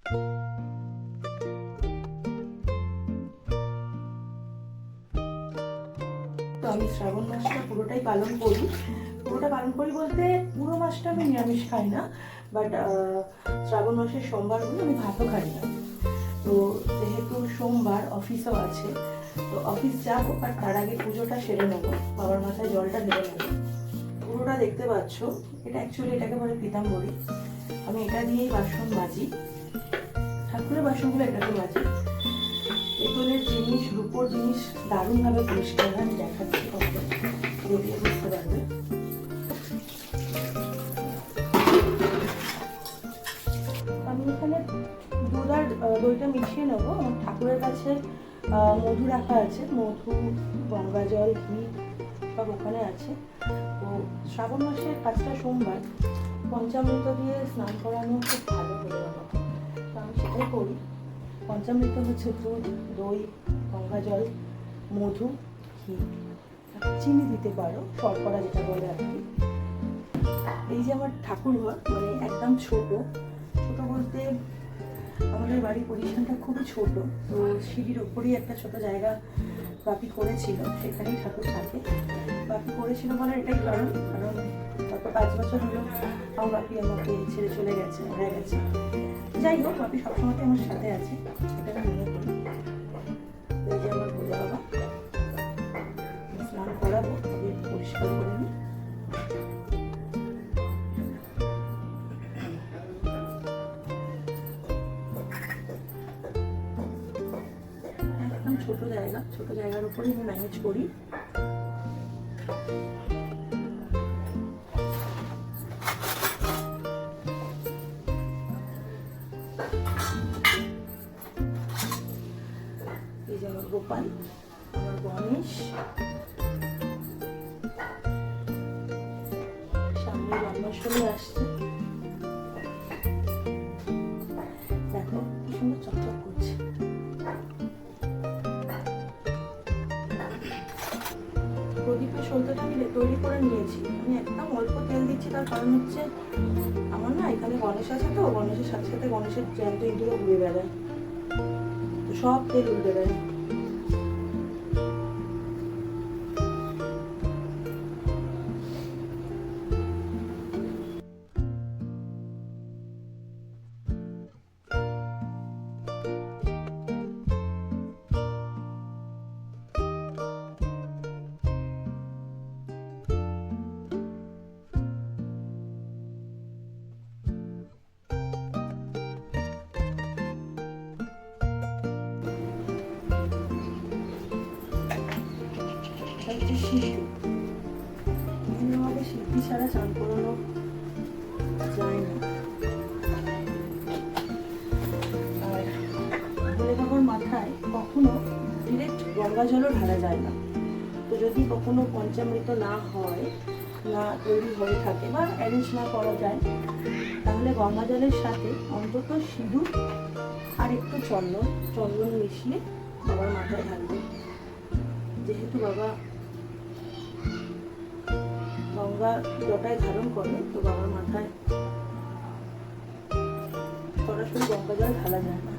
তো আমি শ্রাবণ মাসটা পুরোটা পালন করি বলতে পুরো মাসটা আমি নিরামিষ খাই না, বাট শ্রাবণ মাসের সোমবারগুলো আমি ভাতও খাই না। তো যেহেতু সোমবার অফিসও আছে, তো অফিস যাবো, আর তার আগে পুজোটা সেরে নেবো, বাবার মাথায় জলটা ঢেলে নেবো। পুরোটা দেখতে পাচ্ছ, এটা অ্যাকচুয়ালি এটাকে বলে পিতাম্বরী। আমি এটা দিয়েই বাসন মাজি, ঠাকুরের বাসনগুলো এটাকে মাজি। পেতলের জিনিস, রূপোর জিনিস দারুণভাবে পরিষ্কার হয়, আমি দেখাচ্ছি, কত দিয়ে বুঝতে পারবে। আমি এখানে দুধ আর দইটা মিশিয়ে নেবো। আমার ঠাকুরের কাছে মধু রাখা আছে, মধু, গঙ্গা জল, ঘি সব ওখানে আছে। তো শ্রাবণ মাসের 5টা সোমবার পঞ্চামৃত দিয়ে স্নান করানো খুব ভালো হয়ে গেল, তো আমি সেটাই করি। পঞ্চামৃত হচ্ছে দুধ, দই, গঙ্গা জল, মধু, ঘি, চিনি দিতে পারো, শর্করা যেটা বলে আর কি। এই যে আমার ঠাকুর ঘর, মানে একদম ছোট বলতে আমাদের বাড়ির পজিশনটা খুবই ছোট। তো সিঁড়ির ওপরই একটা ছোট জায়গা বাপি করেছিল, সেখানেই ঠাকুর থাকে। বাপি করেছিল বলে এটাই কারণ গত 5 বছর হলো আমার বাপি আমাকে ছেড়ে চলে গেছে, মারা গেছে। যাই হোক, বাপি সবসময় আমার সাথে আছে, এটা আমি মনে করি। এই যে আমার ভোলে বাবা, স্নান করাবো, তবে পরিষ্কার করে নিই। একদম ছোট জায়গার উপরে আমি ম্যানেজ করি। এই যে আমার গোপাল, আমার গণেশ, সামনে জন্মাষ্টমী আসছে, দেখো কি সুন্দর চকচক করছে। প্রদীপের সলতেটা আমি তৈরি করে নিয়েছি। আমি একদম অল্প তেল দিচ্ছি, তার কারণ হচ্ছে আমার না এখানে গণেশ আছে, তো গণেশের সাথে সাথে গণেশের জ্যান্ত ইঁদুরও ঘুরে বেড়ায়, তো সব তেল উল্টে দেয়। হচ্ছে সিদ্ধি, আমাদের সিদ্ধি ছাড়া চান করানো যায় না। আর ভোলে বাবার মাথায় কখনো ডিরেক্ট গঙ্গা জলও ঢালা যায় না। তো যদি কখনো পঞ্চামৃত না হয়, না তৈরি হয়ে থাকে বা অ্যারেঞ্জ না করা যায়, তাহলে গঙ্গা জলের সাথে অন্তত সিঁদুর আর একটু চন্দন মিশিয়ে বাবার মাথায় ঢালবে। যেহেতু বাবা গঙ্গা জটায় ধারণ করে, তো বাবার মাথায় সরাসরি গঙ্গা জল ঢালা যায় না।